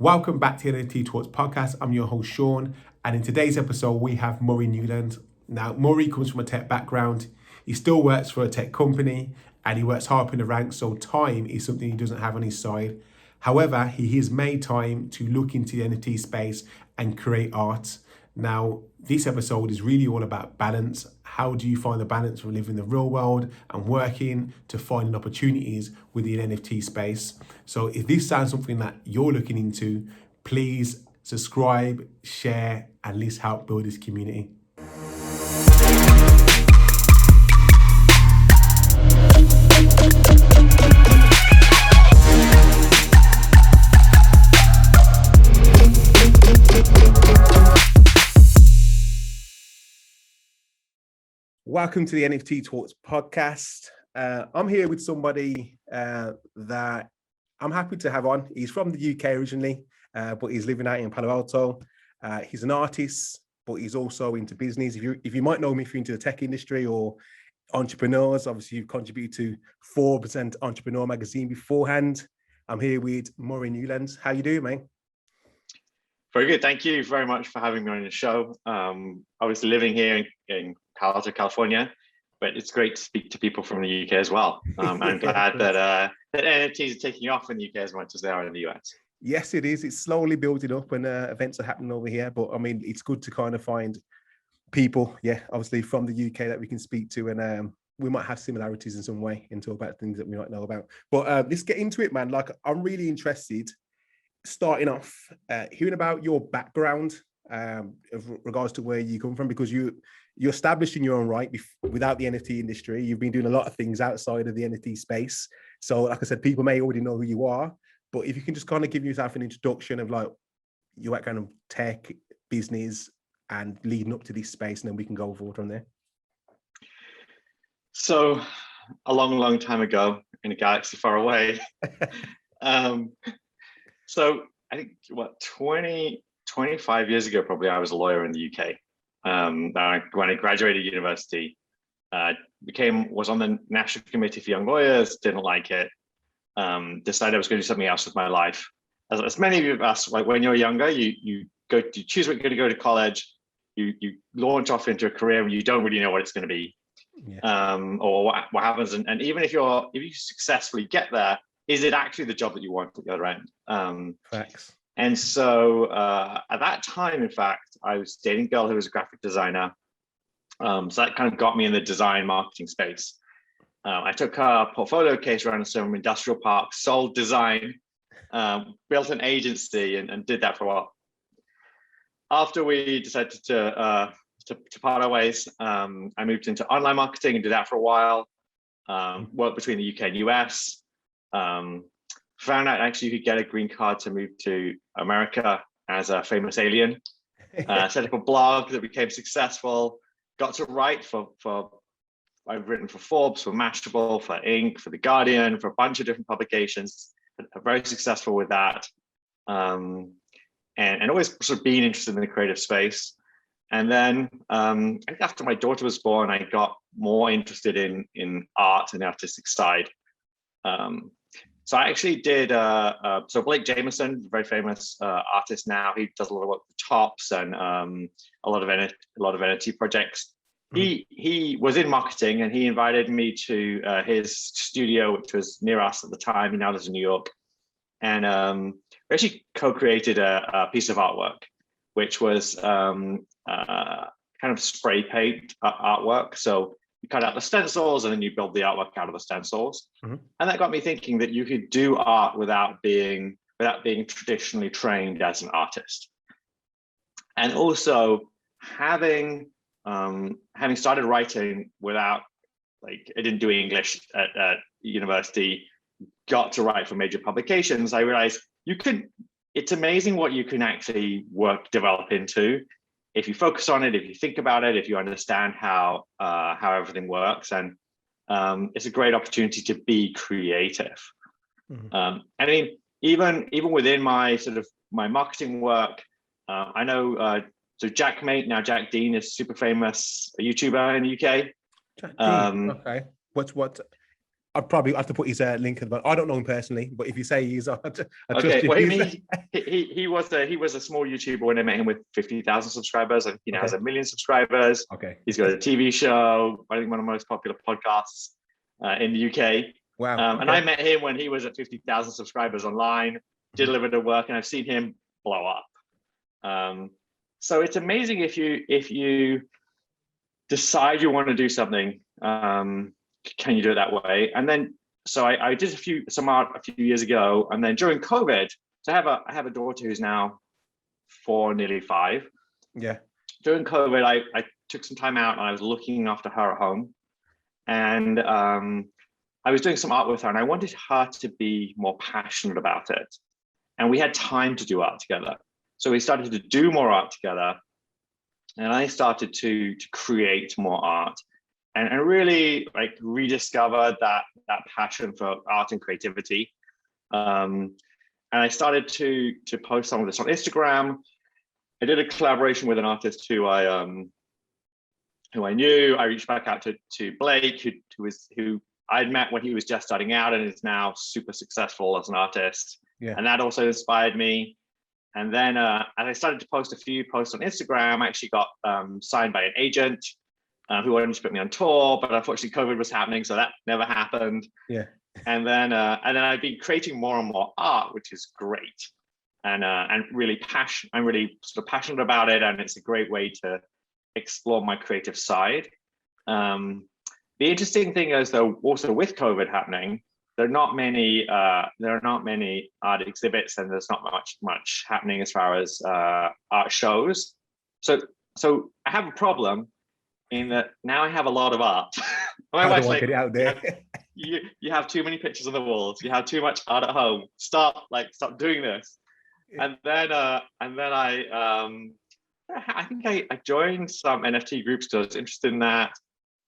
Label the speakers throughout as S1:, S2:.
S1: Welcome back to the NFT Talks podcast. I'm your host, Sean, and in today's episode, we have Murray Newlands. Now, Murray comes from a tech background. He still works for a tech company and he works hard up in the ranks, so time is something he doesn't have on his side. However, he has made time to look into the NFT space and create art. Now, this episode is really all about balance. How do you find the balance from living the real world and working to finding opportunities within the NFT space? So if this sounds something that you're looking into, please subscribe, share, and let's help build this community. Welcome to the NFT Talks podcast. I'm here with somebody that I'm happy to have on. He's from the UK originally, but he's living out in Palo Alto. He's an artist, but he's also into business. If you might know him if you're into the tech industry or entrepreneurs, obviously you've contributed to Forbes Entrepreneur Magazine beforehand. I'm here with Murray Newlands. How you doing, mate?
S2: Very good. Thank you very much for having me on the show. Obviously living here in Palo Alto, California, but it's great to speak to people from the UK as well. I'm glad that NFTs are taking off in the UK as much as they are in the US.
S1: Yes, it is. It's slowly building up and events are happening over here. But I mean, it's good to kind of find people, obviously from the UK that we can speak to, and we might have similarities in some way and talk about things that we might know about. But let's get into it, man. Like, I'm really interested, starting off, hearing about your background of regards to where you come from, because you're established in your own right without the NFT industry. You've been doing a lot of things outside of the NFT space. So like I said, people may already know who you are, but if you can just kind of give yourself an introduction of like your background of tech, business, and leading up to this space, and then we can go forward from there.
S2: So a long time ago in a galaxy far away. So I think 25 years ago, probably, I was a lawyer in the UK. When I graduated university, was on the National Committee for Young Lawyers, didn't like it, decided I was going to do something else with my life. As many of us, like when you're younger, you choose what you're going to go to college, you launch off into a career and you don't really know what it's going to be, or what happens. And even if you successfully get there, is it actually the job that you want at the other end?
S1: Facts.
S2: And so at that time, in fact, I was dating a girl who was a graphic designer. So that kind of got me in the design marketing space. I took her portfolio case around some industrial parks, sold design, built an agency, and did that for a while. After we decided to part our ways, I moved into online marketing and did that for a while. Worked between the UK and US. Found out actually you could get a green card to move to America as a famous alien. Set up a blog that became successful. Got to write I've written for Forbes, for Mashable, for Inc., for The Guardian, for a bunch of different publications. I'm very successful with that. And always sort of being interested in the creative space. And then I think after my daughter was born, I got more interested in art and the artistic side. So I actually did, so Blake Jameson, very famous artist now, he does a lot of work with Tops and a lot of NFT projects. He was in marketing and he invited me to his studio, which was near us at the time. He now lives in New York. And we actually co-created a piece of artwork, which was kind of spray paint artwork. So you cut out the stencils and then you build the artwork out of the stencils. And that got me thinking that you could do art without being traditionally trained as an artist. And also having started writing without, like, I didn't do English at university, got to write for major publications, I realized it's amazing what you can actually develop into if you focus on it, if you think about it, if you understand how everything works. And it's a great opportunity to be creative. I mean, even within my my marketing work, I know so Jack Dean is super famous, a YouTuber in the UK.
S1: Jack Dean. Okay. What? I'd probably have to put his link at the bottom. I don't know him personally, but if you say he's, I trust
S2: Okay,
S1: you.
S2: well, he was a small YouTuber when I met him with 50,000 subscribers, and he now has 1 million subscribers.
S1: Okay,
S2: he's got a TV show, I think one of the most popular podcasts in the UK.
S1: Wow.
S2: And I met him when he was at 50,000 subscribers online, did a little bit of work, and I've seen him blow up. So it's amazing if you decide you want to do something, can you do it that way? And then, so I did some art a few years ago, and then during COVID, so I have a daughter who's now 4, nearly 5.
S1: Yeah.
S2: During COVID, I took some time out and I was looking after her at home, and I was doing some art with her, and I wanted her to be more passionate about it. And we had time to do art together. So we started to do more art together, and I started to create more art, and really like rediscovered that passion for art and creativity. And I started to post some of this on Instagram. I did a collaboration with an artist who I knew. I reached back out to Blake, who I'd met when he was just starting out and is now super successful as an artist.
S1: Yeah.
S2: And that also inspired me. And then as I started to post a few posts on Instagram, I actually got signed by an agent who wanted to put me on tour, but unfortunately COVID was happening, so that never happened.
S1: Yeah.
S2: And then I've been creating more and more art, which is great, and really I'm really sort of passionate about it, and it's a great way to explore my creative side. The interesting thing is, though, also with COVID happening, there are not many art exhibits, and there's not much happening as far as art shows. So I have a problem in that now I have a lot of art. My wife's like,
S1: get it out there.
S2: you have too many pictures on the walls. You have too much art at home. Stop doing this. Yeah. And then I think I joined some NFT groups because I was interested in that.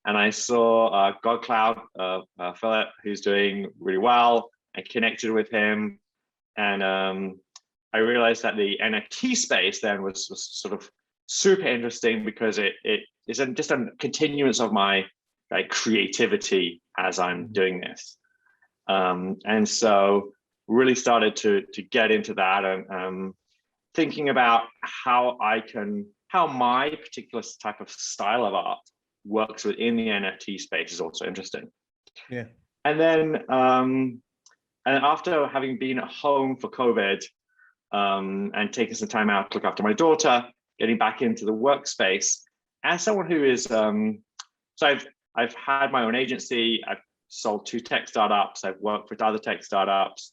S2: And I saw God Cloud, Philip, who's doing really well. I connected with him, and I realized that the NFT space then was sort of super interesting because it is just a continuance of my creativity as I'm doing this, and so really started to get into that, and thinking about how my particular type of style of art works within the NFT space is also interesting.
S1: Yeah.
S2: And then and after having been at home for COVID and taking some time out to look after my daughter, getting back into the workspace, as someone who is so I've had my own agency, I've sold 2 tech startups, I've worked with other tech startups,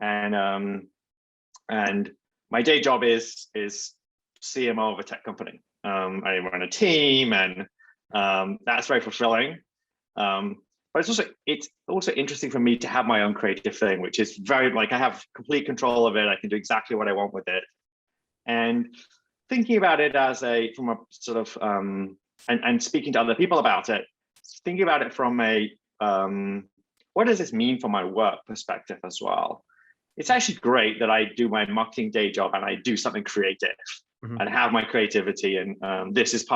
S2: and my day job is CMO of a tech company. I run a team, and that's very fulfilling. But it's also interesting for me to have my own creative thing, which is very I have complete control of it. I can do exactly what I want with it. And thinking about it from a sort of and speaking to other people about it, thinking about it from a what does this mean for my work perspective as well? It's actually great that I do my marketing day job and I do something creative and have my creativity, and this is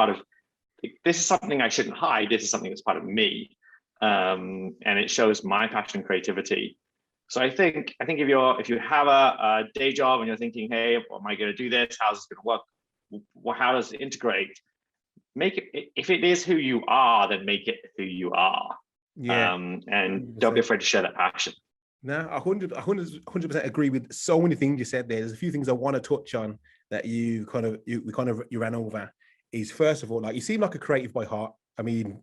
S2: something I shouldn't hide. This is something that's part of me, and it shows my passion and creativity. So I think if you have a day job and you're thinking, hey, what am I going to do this? How's this going to work? How does it integrate? Make it, if it is who you are, then make it who you are. Yeah. And 100%. Don't be afraid to share that passion.
S1: No, 100% agree with so many things you said there. There's a few things I want to touch on that you ran over. Is first of all, you seem like a creative by heart. I mean,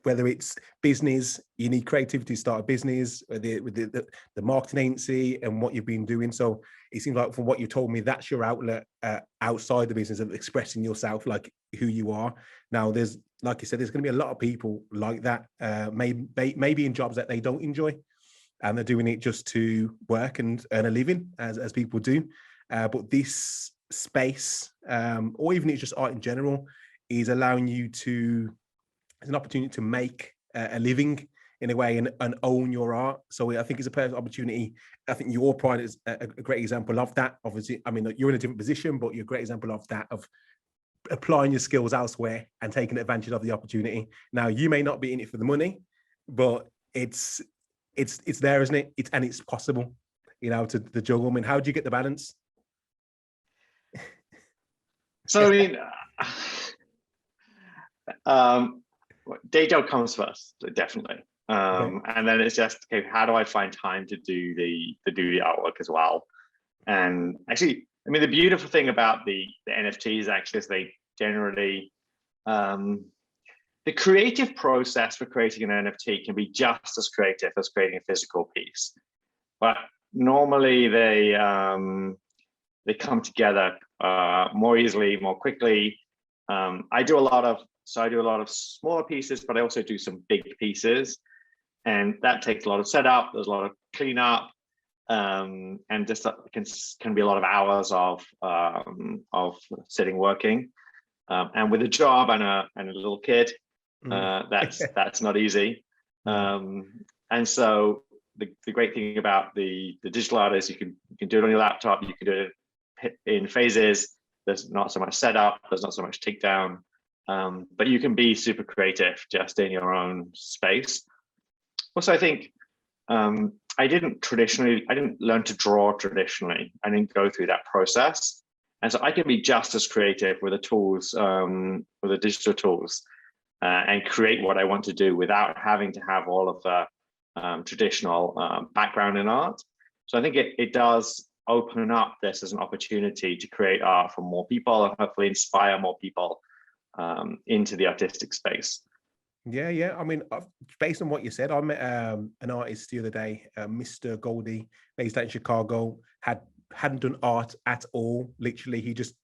S1: whether it's business, you need creativity to start a business, with the marketing agency and what you've been doing. So it seems like from what you told me, that's your outlet outside the business of expressing yourself, like who you are. Now, there's, like you said, there's going to be a lot of people like that, maybe in jobs that they don't enjoy, and they're doing it just to work and earn a living, as people do. But this space, or even it's just art in general, is allowing you to, it's an opportunity to make a living in a way and own your art. So I think it's a perfect opportunity. I think your pride is a great example of that. Obviously, I mean, you're in a different position, but you're a great example of that, of applying your skills elsewhere and taking advantage of the opportunity. Now, you may not be in it for the money, but it's it's there, isn't it? And it's possible, you know, to juggle. I mean, how do you get the balance?
S2: So I mean, day job comes first, definitely.
S1: Okay.
S2: And then it's just, okay, how do I find time to do the artwork as well? And actually, I mean, the beautiful thing about the NFTs actually is they generally, the creative process for creating an NFT can be just as creative as creating a physical piece. But normally they come together more easily, more quickly. I do a lot of smaller pieces, but I also do some big pieces, and that takes a lot of setup. There's a lot of cleanup, and just can be a lot of hours of sitting working. And with a job and a little kid, that's not easy. And so the great thing about the digital art is you can do it on your laptop. You can do it in phases. There's not so much setup. There's not so much takedown. But you can be super creative just in your own space. Also, I think I didn't learn to draw traditionally. I didn't go through that process. And so I can be just as creative with the tools, with the digital tools, and create what I want to do without having to have all of the traditional background in art. So I think it does open up this as an opportunity to create art for more people and hopefully inspire more people into the artistic space.
S1: Yeah. I mean, based on what you said, I met an artist the other day, Mr. Goldie, based out in Chicago, hadn't done art at all. Literally, he just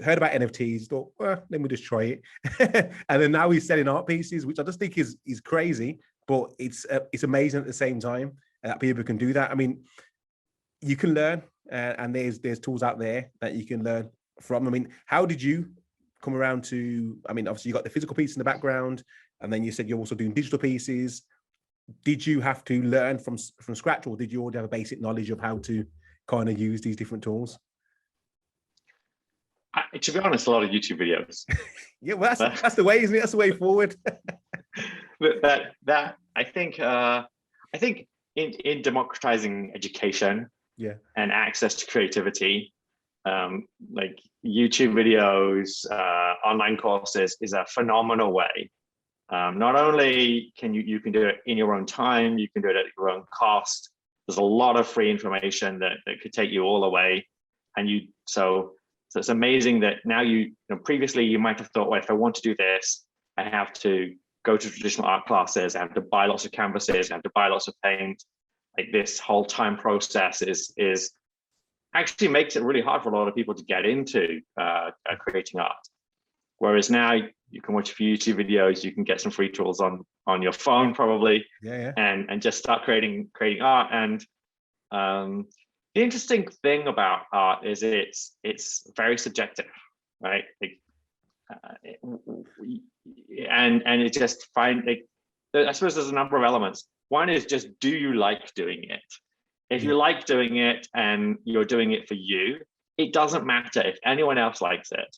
S1: heard about NFTs, thought, well, let me just try it. And then now he's selling art pieces, which I just think is crazy, but it's amazing at the same time that people can do that. I mean, you can learn, and there's tools out there that you can learn from. I mean, how did you come around to, I mean, obviously you got the physical piece in the background, and then you said you're also doing digital pieces. Did you have to learn from scratch, or did you already have a basic knowledge of how to kind of use these different tools?
S2: To be honest, a lot of YouTube videos.
S1: Yeah, well, that's the way, isn't it? That's the way forward.
S2: that I think in democratizing education,
S1: yeah,
S2: and access to creativity, like YouTube videos, online courses is a phenomenal way. Not only can you can do it in your own time, you can do it at your own cost. There's a lot of free information that could take you all the way. And so it's amazing that now previously you might have thought, well, if I want to do this, I have to go to traditional art classes, I have to buy lots of canvases, I have to buy lots of paint. Like this whole time process is actually makes it really hard for a lot of people to get into creating art. Whereas now you can watch a few YouTube videos, you can get some free tools on your phone probably, and just start creating art. And the interesting thing about art is it's very subjective, right? And it just I suppose there's a number of elements. One is just, do you like doing it? If you like doing it and you're doing it for you, it doesn't matter if anyone else likes it.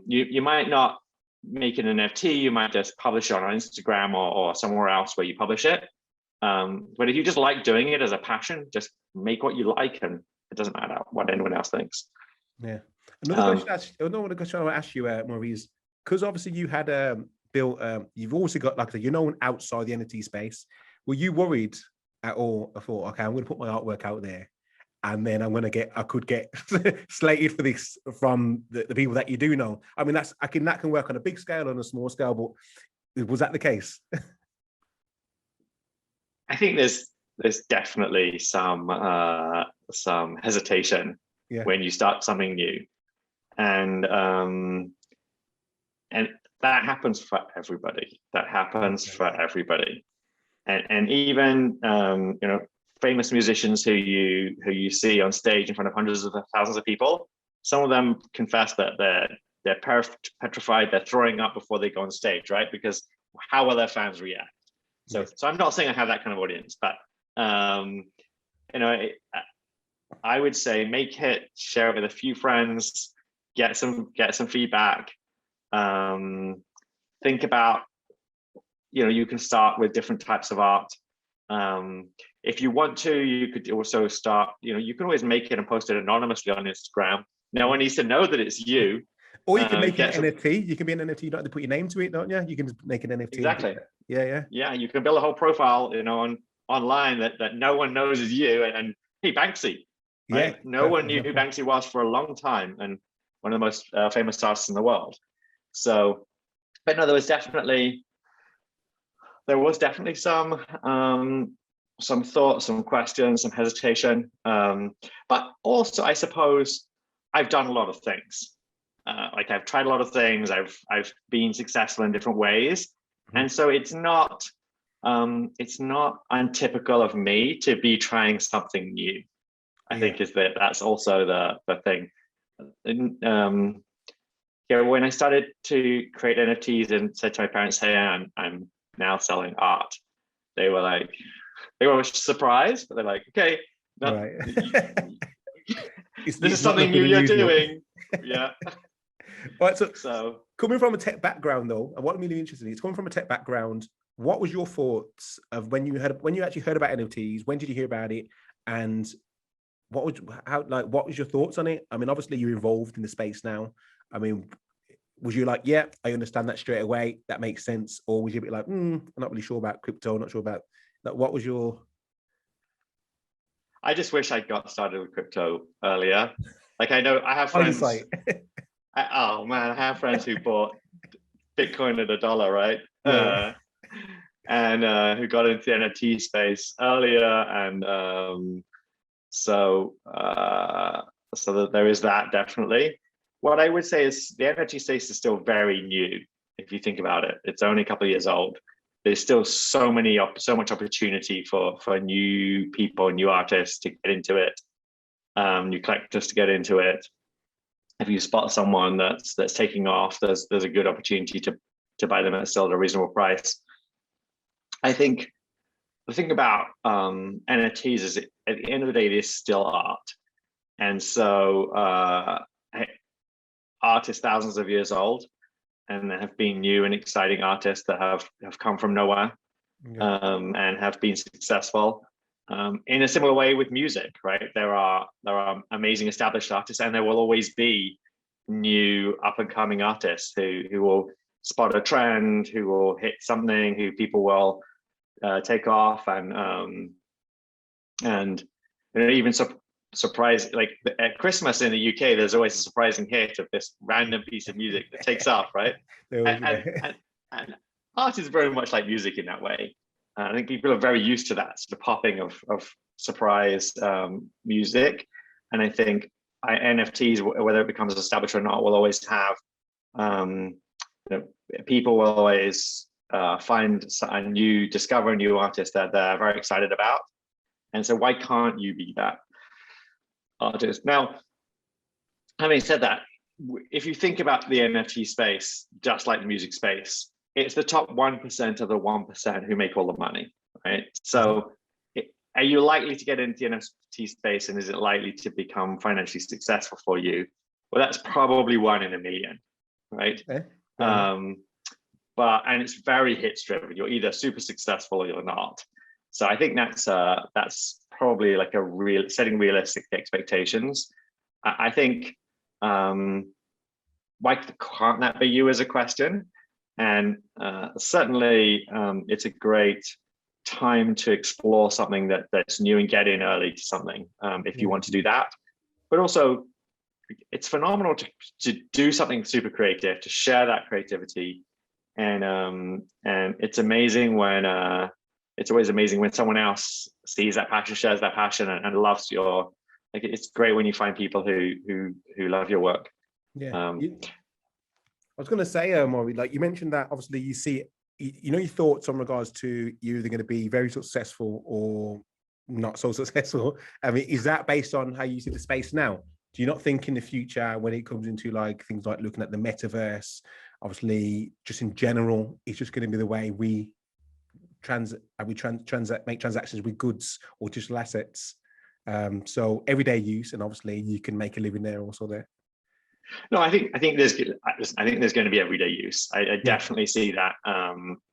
S2: You might not make an NFT, you might just publish it on Instagram or somewhere else where you publish it. But if you just like doing it as a passion, just make what you like, and it doesn't matter what anyone else thinks.
S1: Yeah. Another question I want to ask you, Maurice, because obviously you had built, you've also got, like, you're known outside the NFT space. Were you worried at all? I thought, okay, I'm going to put my artwork out there, and then I could get slated for this from the people that you do know. I mean, that can work on a big scale, on a small scale, but was that the case?
S2: I think there's definitely some hesitation when you start something new, and that happens for everybody. And even famous musicians who you see on stage in front of hundreds of thousands of people, some of them confess that they're petrified, they're throwing up before they go on stage, right? Because how will their fans react? So I'm not saying I have that kind of audience, but I would say make it, share it with a few friends, get some feedback. Think about, you can start with different types of art. If you want to, you could also start, you can always make it and post it anonymously on Instagram. No one needs to know that it's you.
S1: Or you can make an NFT. You can be an NFT. You don't have to put your name to it, don't you? You can just make an NFT.
S2: Exactly.
S1: Yeah.
S2: You can build a whole profile, online that no one knows is you. And hey, Banksy. Right?
S1: Yeah.
S2: No one knew who Banksy was for a long time, and one of the most famous artists in the world. So, but no, there was definitely some thoughts, some questions, some hesitation. But also, I suppose I've done a lot of things. Like I've tried a lot of things. I've been successful in different ways, and so it's not untypical of me to be trying something new. I think that's also the thing. When I started to create NFTs and said to my parents, "Hey, I'm now selling art," they were surprised, but they're like, "Okay, this is something new you're doing." Yeah.
S1: Right. So coming from a tech background, though, and what I'm really interested in is coming from a tech background. What was your thoughts of when you actually heard about NFTs? When did you hear about it? And what was your thoughts on it? I mean, obviously you're involved in the space now. I mean, was you like, yeah, I understand that straight away, that makes sense? Or was you a bit like, I'm not really sure about crypto, not sure about that? What was your...
S2: I just wish I got started with crypto earlier. Like I have friends. I have friends who bought Bitcoin at $1, right?
S1: Yeah.
S2: And who got into the NFT space earlier, and so that there is that, definitely. What I would say is the NFT space is still very new. If you think about it, it's only a couple of years old. There's still so much opportunity for new people, new artists to get into it, new collectors to get into it. If you spot someone that's taking off, there's a good opportunity to buy them at still a reasonable price. I think the thing about NFTs is at the end of the day, it is still art. And so art is thousands of years old, and there have been new and exciting artists that have come from nowhere, and have been successful. In a similar way with music, right? There are amazing established artists, and there will always be new up and coming artists who will spot a trend, who will hit something, who people will take off, and even surprise, like at Christmas in the UK, there's always a surprising hit of this random piece of music that takes off, right? And art is very much like music in that way. I think people are very used to that sort of popping of surprise music, and I think NFTs, whether it becomes established or not, will always have people will always discover a new artist that they're very excited about, and so why can't you be that artist? Now, having said that, if you think about the NFT space, just like the music space, it's the top 1% of the 1% who make all the money, right? So are you likely to get into the NFT space, and is it likely to become financially successful for you? Well, that's probably 1 in a million, right?
S1: Okay.
S2: And it's very hits driven. You're either super successful or you're not. So I think that's probably like setting realistic expectations. I think why can't that be you as a question? And certainly it's a great time to explore something that's new and get in early to something if you want to do that. But also, it's phenomenal to do something super creative, to share that creativity, and it's amazing when it's always amazing when someone else sees that passion, shares that passion, and loves your. Like, it's great when you find people who love your work.
S1: Yeah. I was going to say, Maury, like you mentioned that obviously you see, your thoughts on regards to you either going to be very successful or not so successful. I mean, is that based on how you see the space now? Do you not think in the future, when it comes into like things like looking at the metaverse, obviously just in general, it's just going to be the way we make transactions with goods or digital assets? So everyday use, and obviously you can make a living there also there.
S2: No, I think there's going to be everyday use. I definitely see that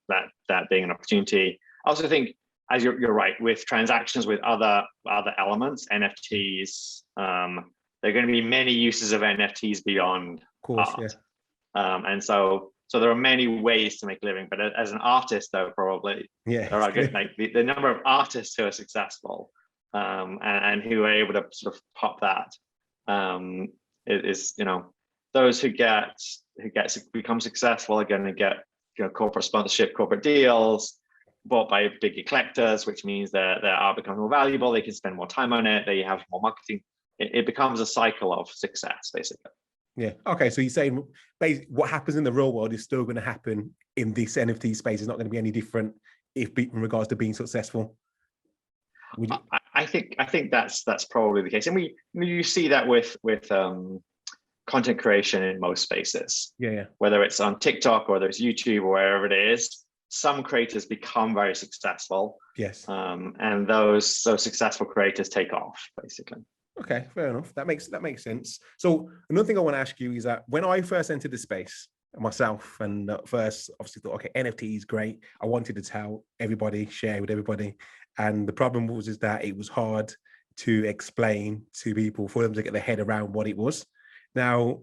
S2: that being an opportunity. I also think as you're right, with transactions with other elements, NFTs, there are going to be many uses of NFTs beyond
S1: course,
S2: art.
S1: yeah.
S2: And so there are many ways to make a living, but as an artist, though, probably
S1: Yeah,
S2: there are good, like the number of artists who are successful and who are able to sort of pop that is, you know, those who become successful are going to get, you know, corporate sponsorship, corporate deals, bought by big collectors, which means their art becomes more valuable. They can spend more time on it. They have more marketing. It becomes a cycle of success, basically.
S1: Yeah. Okay. So you're saying basically what happens in the real world is still going to happen in this NFT space. It's not going to be any different in regards to being successful.
S2: I think that's probably the case, and you see that with content creation in most spaces.
S1: Yeah.
S2: Whether it's on TikTok or whether it's YouTube or wherever it is, some creators become very successful.
S1: Yes.
S2: And those successful creators take off, basically.
S1: Okay, fair enough. That makes sense. So another thing I want to ask you is that when I first entered the space myself, and first obviously thought, okay, NFT is great. I wanted to tell everybody, share with everybody, and the problem was that it was hard to explain to people for them to get their head around what it was. Now,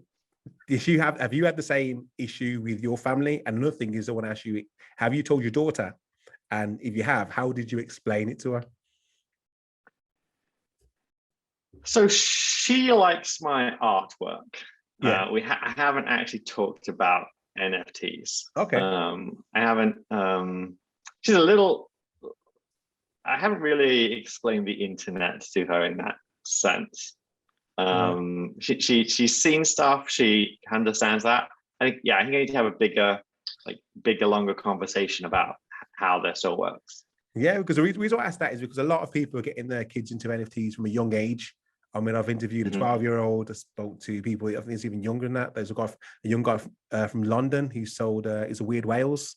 S1: have you had the same issue with your family? And another thing is, I want to ask you, have you told your daughter? And if you have, how did you explain it to her?
S2: So she likes my artwork.
S1: Yeah.
S2: I haven't actually talked about NFTs.
S1: Okay.
S2: I haven't. She's a little. I haven't really explained the internet to her in that sense. She's seen stuff. She understands that. I think I need to have a bigger, longer conversation about how this all works.
S1: Yeah, because the reason I asked that is because a lot of people are getting their kids into NFTs from a young age. I mean, I've interviewed a 12-year-old. I spoke to people, I think it's even younger than that. There's a young guy from London who sold is a Weird Whales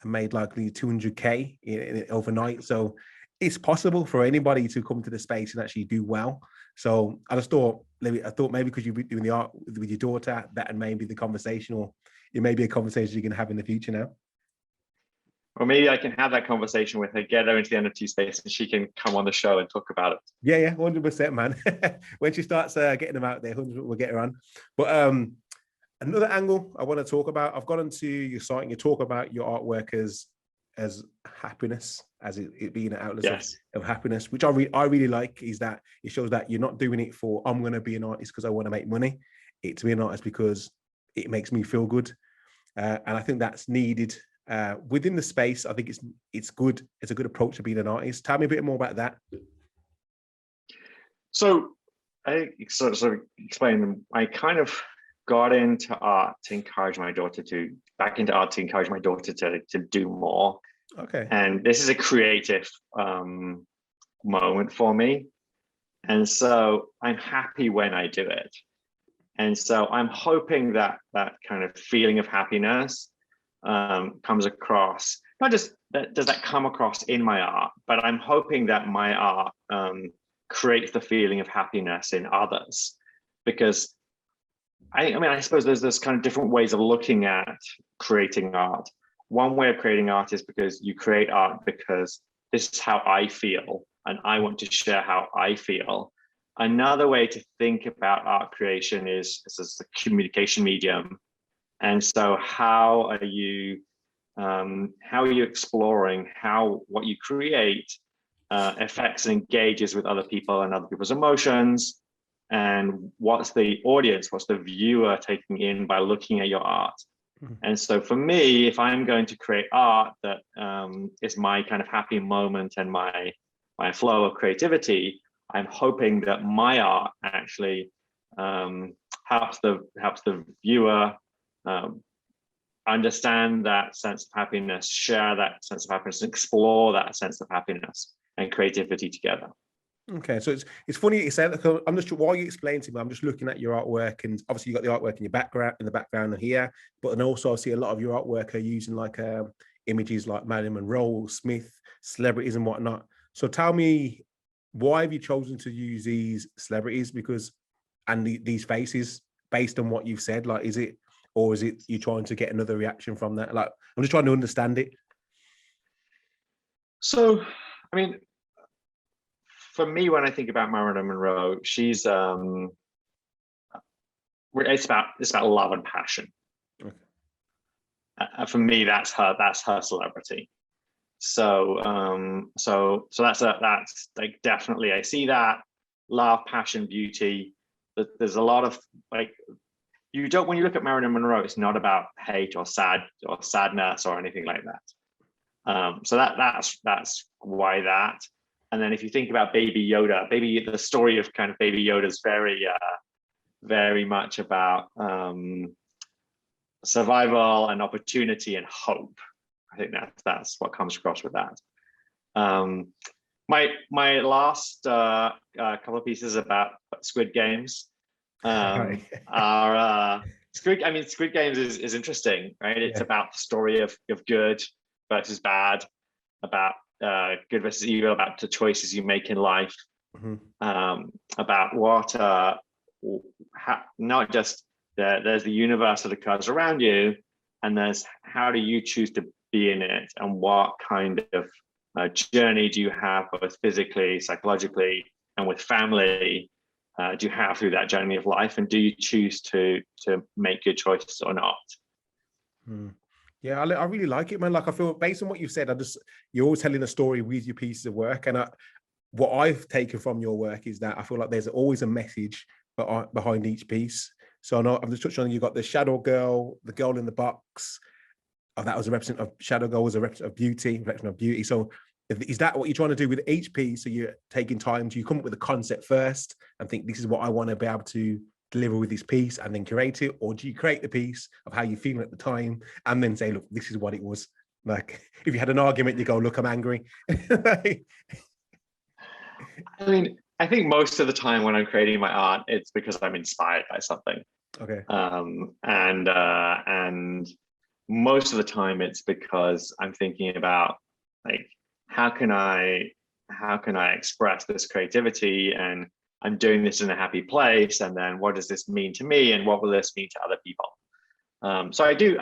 S1: and made likely 200K in overnight. So it's possible for anybody to come to the space and actually do well. So I thought maybe because you're doing the art with your daughter, that and maybe the conversation, or it may be a conversation you can have in the future now.
S2: Or maybe I can have that conversation with her, get her into the NFT space, and she can come on the show and talk about it.
S1: Yeah, 100%, man. When she starts getting them out there, 100%, we'll get her on. But another angle I want to talk about, I've gone onto your site and you talk about your artwork as happiness, as it being an outlet of happiness, which I really like, is that it shows that you're not doing it for, I'm going to be an artist because I want to make money. It's to be an artist because it makes me feel good. And I think that's needed within the space. I think it's good. It's a good approach to being an artist. Tell me a bit more about that.
S2: So I sort of explain them. I kind of got into art to encourage my daughter to do more.
S1: Okay.
S2: And this is a creative moment for me. And so I'm happy when I do it. And so I'm hoping that kind of feeling of happiness comes across. Not just does that come across in my art, but I'm hoping that my art creates the feeling of happiness in others. Because I suppose there's kind of different ways of looking at creating art. One way of creating art is because you create art because this is how I feel, and I want to share how I feel. Another way to think about art creation is as a communication medium. And so how are you exploring how what you create affects and engages with other people and other people's emotions, and what's the audience, what's the viewer taking in by looking at your art? And so for me, if I'm going to create art that is my kind of happy moment and my flow of creativity, I'm hoping that my art actually helps the viewer understand that sense of happiness, share that sense of happiness, and explore that sense of happiness and creativity together.
S1: Okay, so it's funny you say that. I'm just, while you explain to me, I'm just looking at your artwork, and obviously you got the artwork in the background here, but then also I see a lot of your artwork are using like images like Marilyn Monroe, Smith, celebrities and whatnot. So tell me, why have you chosen to use these celebrities these faces based on what you've said? Like, is it you trying to get another reaction from that? Like, I'm just trying to understand it.
S2: So I mean, for me, when I think about Marilyn Monroe, she's it's about love and passion.
S1: Okay.
S2: For me, that's her celebrity. So that's like, definitely, I see that love, passion, beauty. There's a lot of, like, when you look at Marilyn Monroe, it's not about hate or sadness or anything like that. So that's why that. And then if you think about Baby Yoda, the story of kind of Baby Yoda is very much about survival and opportunity and hope. I think that's what comes across with that. My last couple of pieces about Squid Games are Squid Games is interesting, right? It's about the story of good versus bad, about good versus evil, about the choices you make in life, about what not just there's the universe that occurs around you, and there's how do you choose to be in it, and what kind of journey do you have, both physically, psychologically, and with family, do you have through that journey of life, and do you choose to make good choices or not?
S1: Yeah, I really like it, man. Like, I feel based on what you've said, you're always telling a story with your pieces of work, and what I've taken from your work is that I feel like there's always a message behind each piece. So I know I've just touched on, you got the shadow girl, the girl in the box. That was a representative of shadow girl, was a representative of beauty, reflection of beauty. So is that what you're trying to do with each piece? So you're taking time, do you come up with a concept first and think this is what I want to be able to deliver with this piece and then curate it? Or do you create the piece of how you're feeling at the time and then say, look, this is what it was? Like, if you had an argument, you go, look, I'm angry.
S2: I mean, I think most of the time when I'm creating my art, it's because I'm inspired by something.
S1: Okay.
S2: And most of the time it's because I'm thinking about, like, how can I express this creativity, and I'm doing this in a happy place, and then what does this mean to me, and what will this mean to other people? So I do.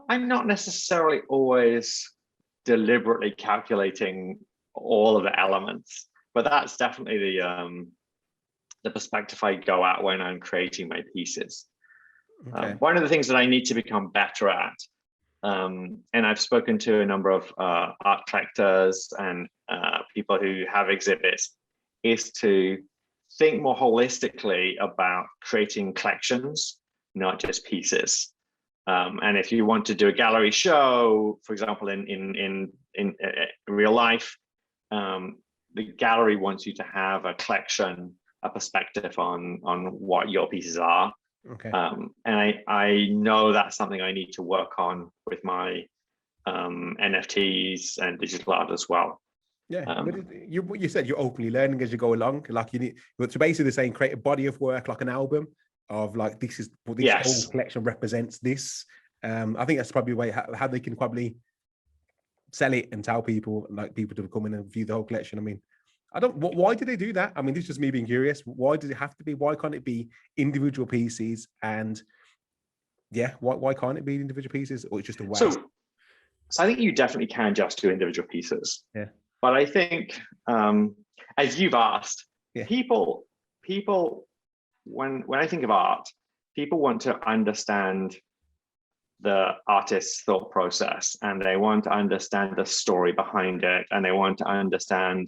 S2: I'm not necessarily always deliberately calculating all of the elements, but that's definitely the perspective I go at when I'm creating my pieces. Okay. One of the things that I need to become better at, and I've spoken to a number of art collectors and people who have exhibits, is to think more holistically about creating collections, not just pieces. And if you want to do a gallery show, for example, in real life, the gallery wants you to have a collection, a perspective on what your pieces are. Okay. And I know that's something I need to work on with my NFTs and digital art as well.
S1: Yeah, what you said, you're openly learning as you go along. Like, you need, so basically saying create a body of work, like an album of, like, this is what this whole collection represents. This, I think that's probably the way how they can probably sell it and tell people, like, people to come in and view the whole collection. I mean, why do they do that? I mean, this is just me being curious. Why does it have to be? Why can't it be individual pieces? And why can't it be individual pieces, or it's just a way?
S2: So I think you definitely can just do individual pieces.
S1: Yeah.
S2: But I think, as you've asked, people, when I think of art, people want to understand the artist's thought process, and they want to understand the story behind it, and they want to understand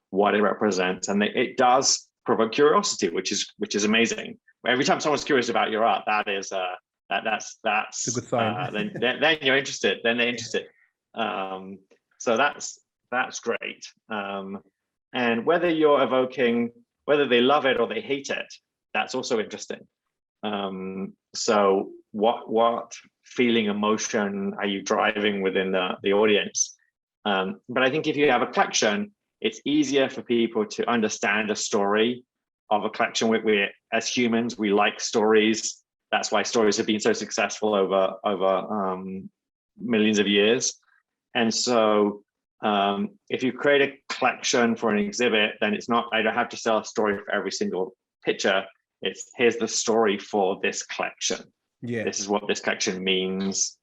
S2: what it represents, and it does provoke curiosity, which is amazing. Every time someone's curious about your art, that's
S1: a good sign.
S2: then you're interested. Then they're interested. So that's great. And whether you're evoking, whether they love it or they hate it, that's also interesting. So what feeling, emotion are you driving within the audience? But I think if you have a collection, it's easier for people to understand a story of a collection. We as humans, we like stories. That's why stories have been so successful over millions of years. And so if you create a collection for an exhibit, then it's not, I don't have to sell a story for every single picture. It's, here's the story for this collection. Yeah. This is what this collection means.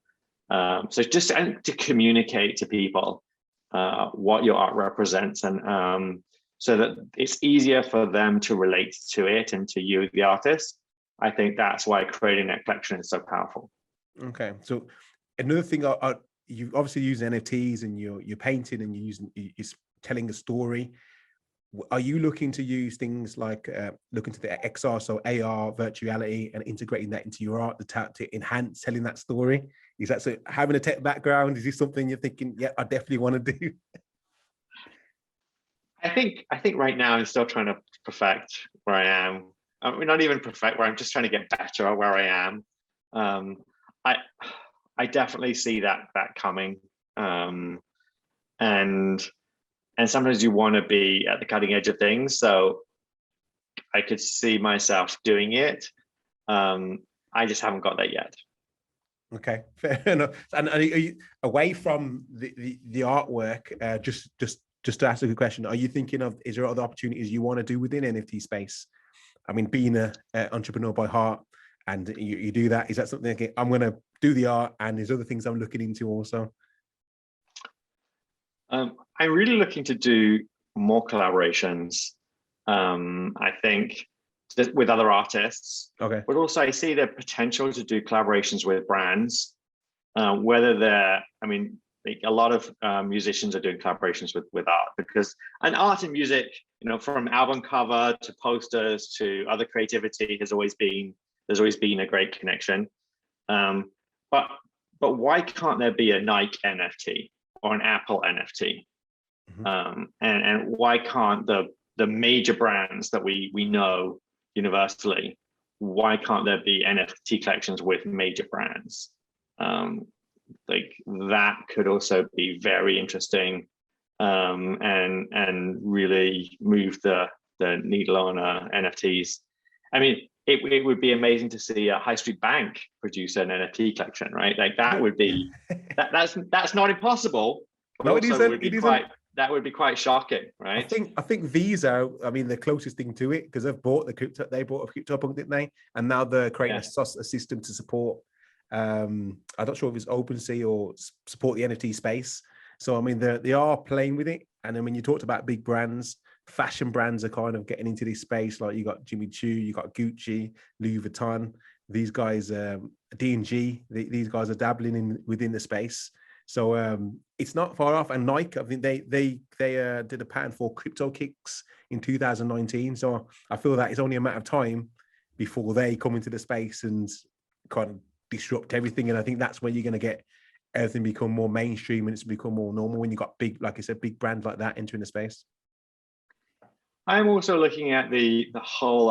S2: So just to communicate to people. what your art represents, and so that it's easier for them to relate to it and to you, the artist. I think that's why creating that collection is so powerful.
S1: Okay, so another thing, you obviously use NFTs and you're painting and you're telling a story. Are you looking to use things like looking to the XR, so AR, virtuality, and integrating that into your art to enhance telling that story? Is that so? Having a tech background, is this something you're thinking, yeah, I definitely want to do?
S2: I think right now I'm still trying to perfect where I am. I mean, not even perfect where I'm just trying to get better at where I am. I definitely see that coming, and sometimes you want to be at the cutting edge of things. So I could see myself doing it. I just haven't got that yet.
S1: Okay, fair enough. And are you, away from the artwork, just to ask a good question, are you thinking of, is there other opportunities you want to do within NFT space? I mean, being an entrepreneur by heart, and you do that, is that something like, I'm going to do the art and there's other things I'm looking into also?
S2: I'm really looking to do more collaborations. I think with other artists,
S1: okay,
S2: but also I see the potential to do collaborations with brands, whether they're, I mean, like a lot of musicians are doing collaborations with art, because and art and music, you know, from album cover to posters to other creativity there's always been a great connection. But why can't there be a Nike NFT or an Apple NFT? Mm-hmm. And why can't the major brands that we know universally, why can't there be NFT collections with major brands? Like that could also be very interesting, and really move the needle on NFTs. I mean, it would be amazing to see a high street bank produce an NFT collection, right? Like that would be that's not impossible.
S1: No, it isn't.
S2: That would be quite shocking, right?
S1: I think Visa, I mean, the closest thing to it, because they bought a CryptoPunk, didn't they? And now they're creating a system to support. I'm not sure if it's OpenSea or support the NFT space. So I mean, they are playing with it. And then when you talked about big brands, fashion brands are kind of getting into this space. Like you got Jimmy Choo, you got Gucci, Louis Vuitton. These guys, D&G, these guys are dabbling within the space. So it's not far off. And Nike, I think they did a patent for crypto kicks in 2019. So I feel that it's only a matter of time before they come into the space and kind of disrupt everything. And I think that's when you're going to get everything become more mainstream and it's become more normal when you got big, like I said, big brands like that entering the space.
S2: I'm also looking at the whole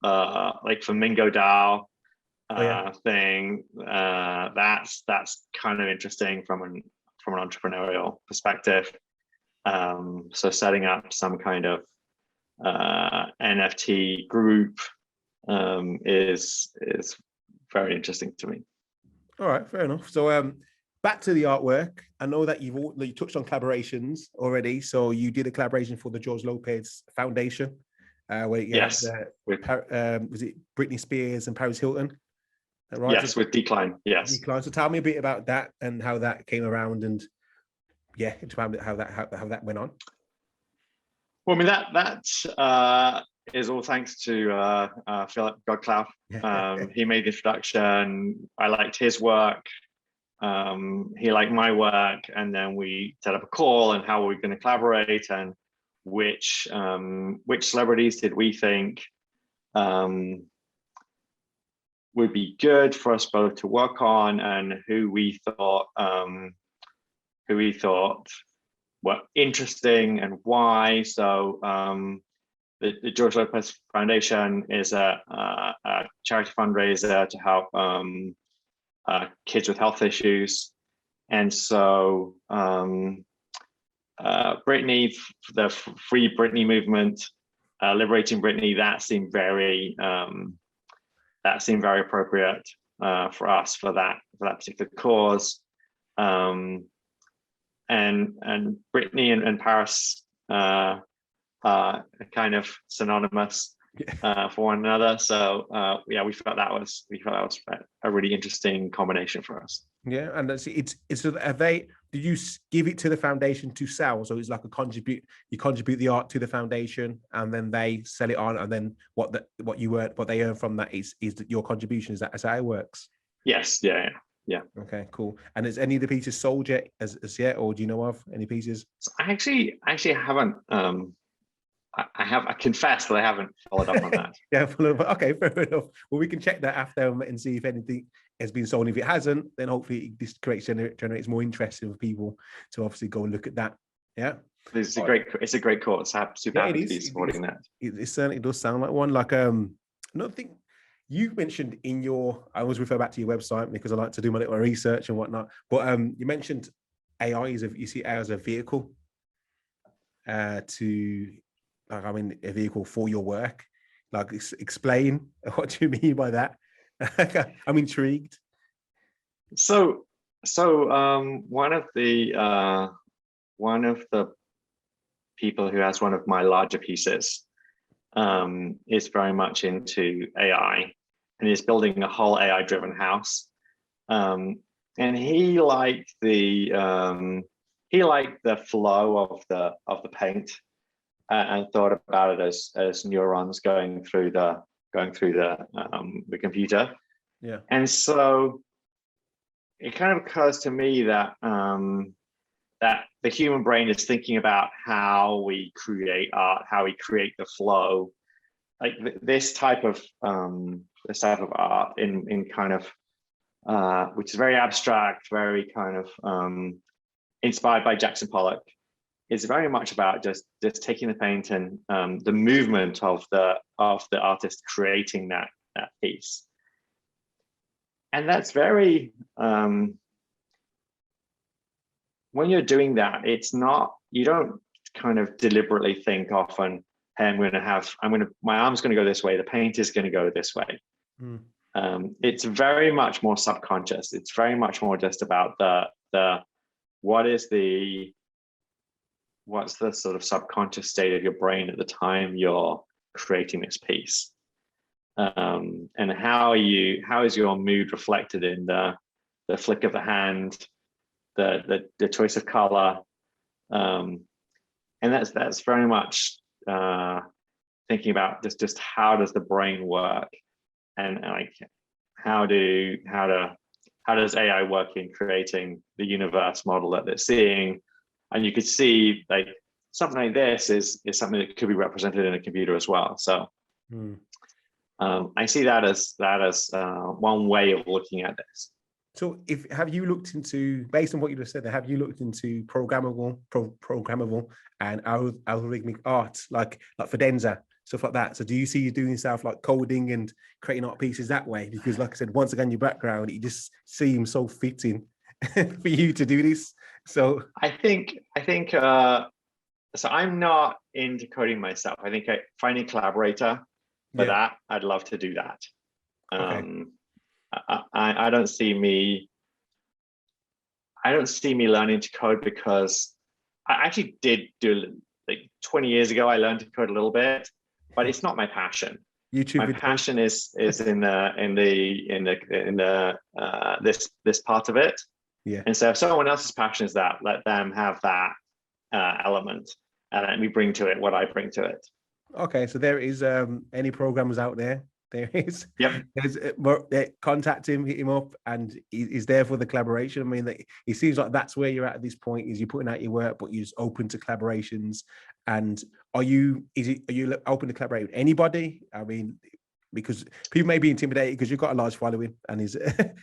S2: like Flamingo DAO thing. That's kind of interesting from an entrepreneurial perspective. So setting up some kind of NFT group is very interesting to me.
S1: All right, fair enough. So back to the artwork. I know that you touched on collaborations already. So you did a collaboration for the George Lopez Foundation, where you had, was it Britney Spears and Paris Hilton? Right?
S2: Yes, with Decline. Yes.
S1: Decline. So tell me a bit about that and how that came around, and how that went on.
S2: Well, I mean that is all thanks to Philip Godclough. He made the introduction. I liked his work. He liked my work, and then we set up a call and how we're going to collaborate and which celebrities did we think would be good for us both to work on, and who we thought were interesting and why. So the George Lopez Foundation is a charity fundraiser to help kids with health issues, and so Britney, the Free Britney movement, liberating Britney, that seemed very appropriate for us for that particular cause. And Britney and Paris are kind of synonymous. for one another. So yeah, we felt that was a really interesting combination for us.
S1: Yeah, and it's have they, did you give it to the foundation to sell? So it's like you contribute the art to the foundation, and then they sell it on, and then what they earn from that is your contribution. Is that how it works?
S2: Yes, yeah.
S1: Okay, cool. And is any of the pieces sold yet as yet, or do you know of any pieces?
S2: So I actually haven't. I confess that I haven't followed up on that.
S1: Yeah, okay, fair enough. Well, we can check that after and see if anything has been sold. If it hasn't, then hopefully this generates more interest in people to obviously go and look at that. Yeah,
S2: It's a great course. I'm super happy to be supporting that.
S1: It certainly does sound like one. Like another thing you mentioned in your, I always refer back to your website because I like to do my little research and whatnot. But you mentioned AI you see AI as a vehicle to, like, I mean, a vehicle for your work. Like, explain what do you mean by that? I'm intrigued.
S2: So one of the people who has one of my larger pieces is very much into AI, and is building a whole AI-driven house. And he liked the flow of the paint, and thought about it as neurons going through the computer.
S1: Yeah.
S2: And so it kind of occurs to me that that the human brain is thinking about how we create art, how we create the flow, like this type of art in kind of which is very abstract, very kind of inspired by Jackson Pollock. It's very much about just taking the paint and the movement of the artist creating that piece. And that's very when you're doing that, you don't kind of deliberately think often, hey, my arm's going to go this way, the paint is going to go this way. It's very much more subconscious. It's very much more just about what's the sort of subconscious state of your brain at the time you're creating this piece, and how is your mood reflected in the flick of the hand, the choice of color, and that's very much thinking about just how does the brain work, and like how does AI work in creating the universe model that they're seeing. And you could see like something like this is something that could be represented in a computer as well. So I see that as one way of looking at this.
S1: So have you looked into, based on what you just said, have you looked into programmable and algorithmic art, like for Denza, stuff like that? So do you see you doing stuff like coding and creating art pieces that way? Because like I said, once again, your background, it just seems so fitting for you to do this. So
S2: I think so I'm not into coding myself. I think finding a collaborator for that, I'd love to do that.
S1: Okay.
S2: I don't see me learning to code, because I actually did do, like 20 years ago, I learned to code a little bit, but it's not my passion. My passion is in this part of it.
S1: Yeah.
S2: And so if someone else's passion is that, let them have that element, and let me bring to it what I bring to it.
S1: Okay, so there is any programmers out there. There is.
S2: Yep.
S1: Contact him, hit him up, and he's there for the collaboration. I mean, it seems like that's where you're at this point. Is you're putting out your work, but you're just open to collaborations. And are you open to collaborate with anybody? I mean, because people may be intimidated because you've got a large following, and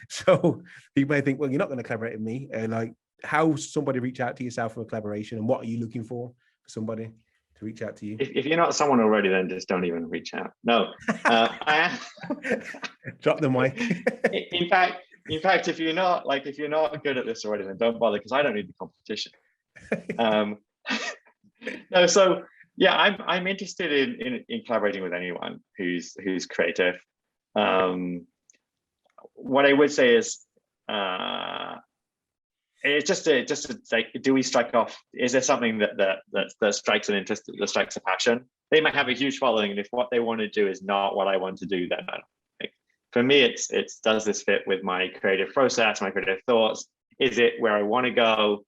S1: so people may think, well, you're not going to collaborate with me. Like, how somebody reach out to yourself for a collaboration, and what are you looking for somebody to reach out to you?
S2: If you're not someone already, then just don't even reach out. No, I am.
S1: Drop the mic.
S2: In fact, if you're not good at this already, then don't bother, because I don't need the competition. No, so yeah, I'm interested in collaborating with anyone who's creative. What I would say is, it's just like, do we strike off? Is there something that strikes an interest, that strikes a passion? They might have a huge following, and if what they want to do is not what I want to do, then I don't. Like, for me, it's does this fit with my creative process, my creative thoughts? Is it where I want to go?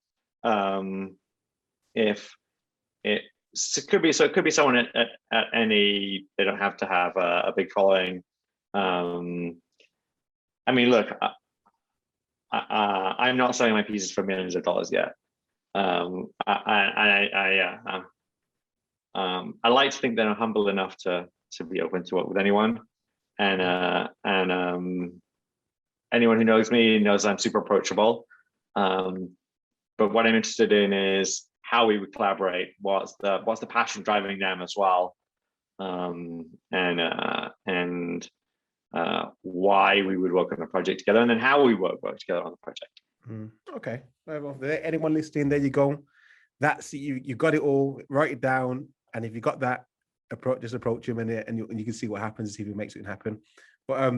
S2: If it could be, so it could be someone at any. They don't have to have a big following. I mean, look. I'm not selling my pieces for millions of dollars yet. I like to think that I'm humble enough to be open to work with anyone, and anyone who knows me knows I'm super approachable. But what I'm interested in is how we would collaborate. What's the passion driving them as well, why we would work on a project together, and then how we work together on the project.
S1: Okay. Well, anyone listening, there you go. That's you got it all. Write it down, and if you got that, just approach him, and you can see what happens, see if he makes it happen. But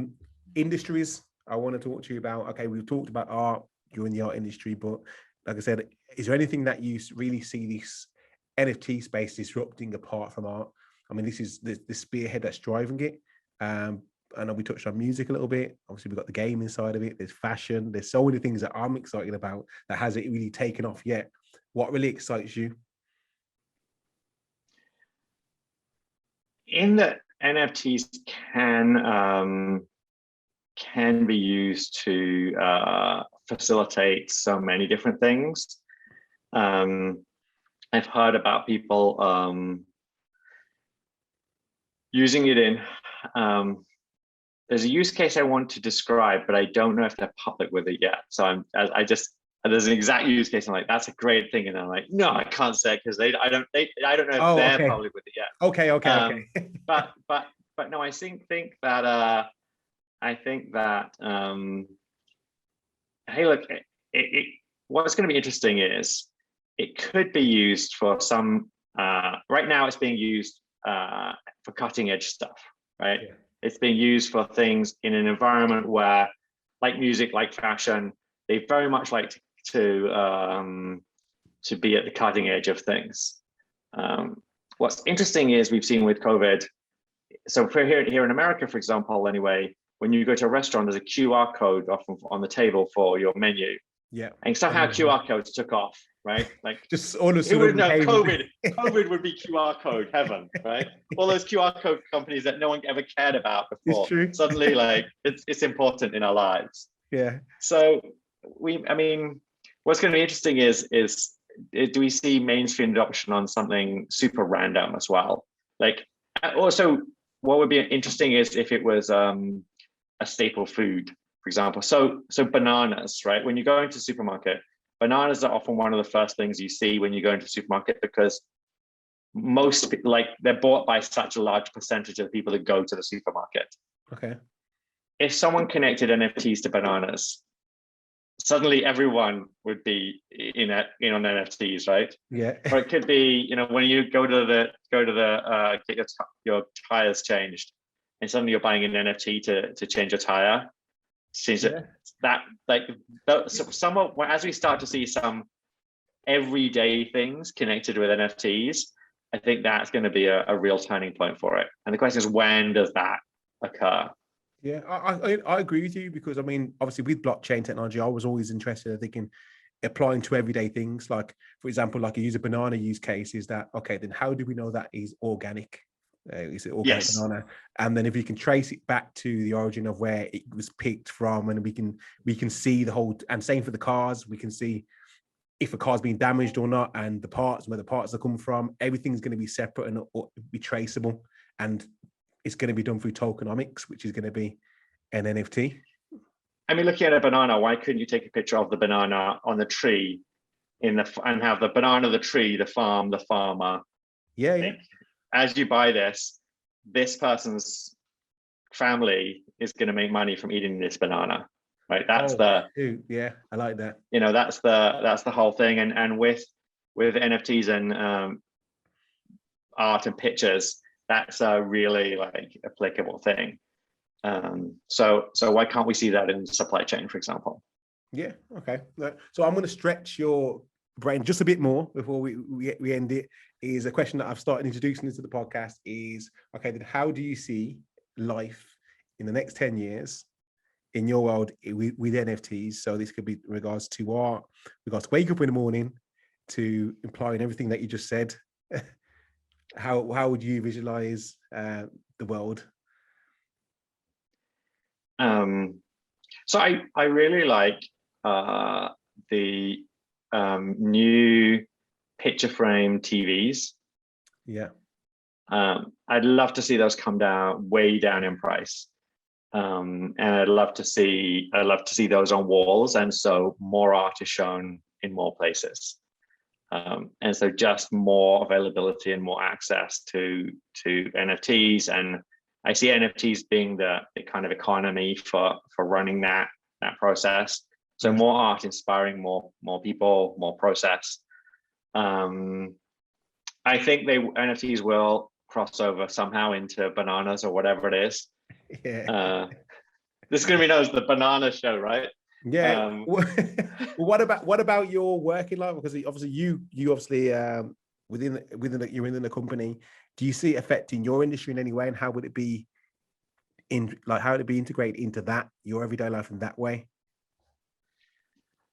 S1: industries, I want to talk to you about. Okay, we've talked about art. You're in the art industry, but like I said, is there anything that you really see this NFT space disrupting apart from art? I mean, this is the spearhead that's driving it. I know we touched on music a little bit. Obviously, we've got the gaming side of it. There's fashion. There's so many things that I'm excited about that hasn't really taken off yet. What really excites you?
S2: In that NFTs can be used to facilitate so many different things. I've heard about people using it in. There's a use case I want to describe, but I don't know if they're public with it yet. So there's an exact use case. I'm like, that's a great thing, and I'm like, no, I can't say it because I don't know if they're public with it yet.
S1: Okay.
S2: But no, I think that hey, look, what's going to be interesting is it could be used for some. Right now, it's being used for cutting edge stuff, right? Yeah. It's being used for things in an environment where, like music, like fashion, they very much like to be at the cutting edge of things. What's interesting is we've seen with COVID. So for here in America, for example, anyway, when you go to a restaurant, there's a QR code often on the table for your menu.
S1: Yeah.
S2: And somehow QR codes took off, right? Like,
S1: just all of
S2: who would know COVID would be QR code heaven, right? All those QR code companies that no one ever cared about before.
S1: It's true.
S2: Suddenly, like, it's important in our lives.
S1: Yeah.
S2: So what's going to be interesting is do we see mainstream adoption on something super random as well? Like, also, what would be interesting is if it was a staple food, for example. So bananas, right? When you go into a supermarket, bananas are often one of the first things you see when you go into a supermarket, because they're bought by such a large percentage of the people that go to the supermarket.
S1: Okay.
S2: If someone connected NFTs to bananas, suddenly everyone would be in on NFTs, right?
S1: Yeah.
S2: Or it could be, when you go to the get your tires changed, and suddenly you're buying an NFT to change your tire. Seems that as we start to see some everyday things connected with NFTs, I think that's going to be a real turning point for it. And the question is, when does that occur?
S1: Yeah, I agree with you, because I mean, obviously with blockchain technology, I was always interested in thinking applying to everyday things. Like, for example, like a banana use case is that, okay, then how do we know that is organic? Is it organic banana? And then if you can trace it back to the origin of where it was picked from, and we can see the whole, and same for the cars, we can see if a car's been damaged or not, and the parts, where the parts are coming from, everything's going to be separate and be traceable. And it's going to be done through tokenomics, which is going to be an NFT.
S2: I mean, looking at a banana, why couldn't you take a picture of the banana on the tree and have the banana, the tree, the farm, the farmer?
S1: Yeah.
S2: As you buy this person's family is going to make money from eating this banana, right? That's
S1: I like that.
S2: That's the whole thing. And with NFTs and art and pictures, that's a really applicable thing. So why can't we see that in supply chain, for example?
S1: Yeah. Okay. So I'm going to stretch your brain just a bit more before we end it. Is a question that I've started introducing into the podcast is, okay, then how do you see life in the next 10 years in your world with NFTs? So this could be in regards to art, regards to wake up in the morning, to implying everything that you just said. How would you visualize the world?
S2: So I really like the new picture frame TVs.
S1: Yeah.
S2: I'd love to see those come down way down in price. And I'd love to see those on walls, and so more art is shown in more places. And so just more availability and more access to NFTs. And I see NFTs being the kind of economy for running that process. So more art inspiring more people, more process. I think NFTs will cross over somehow into bananas or whatever it is.
S1: Yeah.
S2: This is going to be known as the banana show, right?
S1: Yeah. What about your working life? Because obviously you obviously within you're in the company. Do you see it affecting your industry in any way, and how would it be integrated into that your everyday life in that way?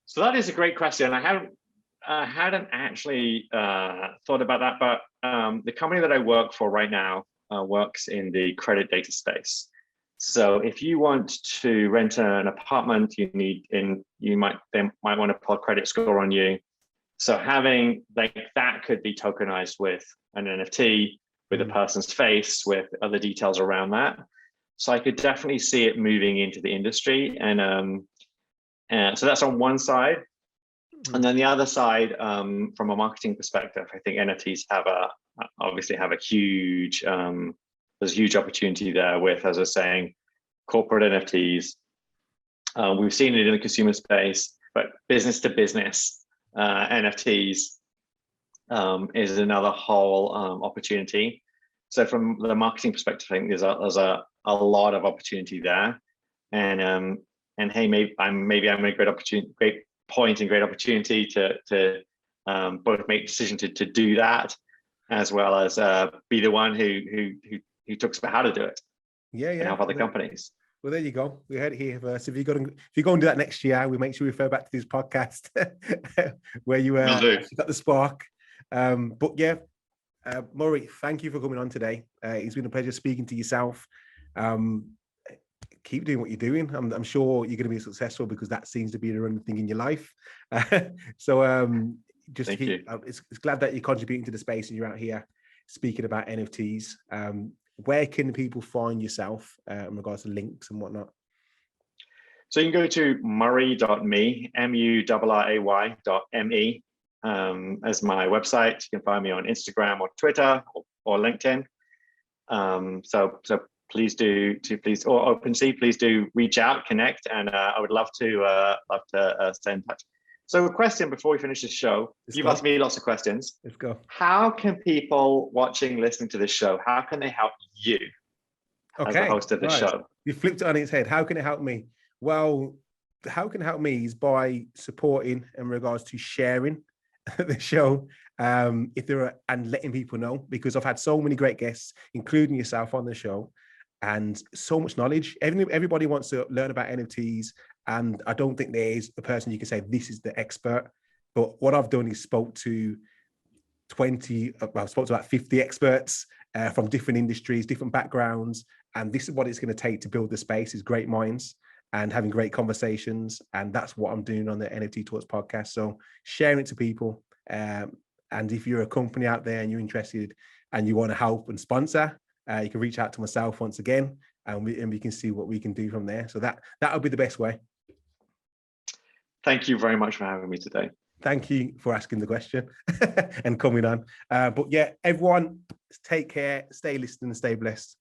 S2: So that is a great question. I hadn't actually thought about that, but the company that I work for right now works in the credit data space. So if you want to rent an apartment, they might want to pull a credit score on you. So having that could be tokenized with an NFT, with a person's face, with other details around that. So I could definitely see it moving into the industry, and so that's on one side. And then the other side, from a marketing perspective, I think NFTs obviously have a huge there's a huge opportunity there with, as I was saying, corporate NFTs. We've seen it in the consumer space, but business to business NFTs is another whole opportunity. So from the marketing perspective, I think there's a lot of opportunity there. And hey, maybe I'm a great point and great opportunity to both make a decision to do that, as well as be the one who talks about how to do it.
S1: Yeah.
S2: And help other companies.
S1: Well, there you go. We heard it here first. If you go and do that next year, we make sure we refer back to this podcast where you got the spark. But yeah, Murray, thank you for coming on today. It's been a pleasure speaking to yourself. Keep doing what you're doing. I'm sure you're going to be successful, because that seems to be the running thing in your life. So it's glad that you're contributing to the space and you're out here speaking about NFTs. Where can people find yourself in regards to links and whatnot?
S2: So you can go to murray.me, MURRAY.me, as my website. You can find me on Instagram or Twitter or LinkedIn. So please do or OpenSea, please do reach out, connect, and I would love to stay in touch. So a question before we finish this show. You've asked me lots of questions.
S1: Let's go.
S2: How can people watching, listening to this show, how can they help you as the host of the show?
S1: You flipped it on its head. How can it help me? Well, how can it help me is by supporting in regards to sharing the show, and letting people know, because I've had so many great guests, including yourself, on the show, and so much knowledge. Everybody wants to learn about NFTs, and I don't think there is a person you can say this is the expert. But what I've done is spoke to about 50 experts from different industries, different backgrounds, and this is what it's going to take to build the space: is great minds and having great conversations. And that's what I'm doing on the NFT Talks podcast. So sharing it to people. And if you're a company out there and you're interested and you want to help and sponsor, you can reach out to myself once again, and we can see what we can do from there. So that'll be the best way.
S2: Thank you very much for having me today.
S1: Thank you for asking the question and coming on. But yeah, everyone, take care, stay listening, and stay blessed.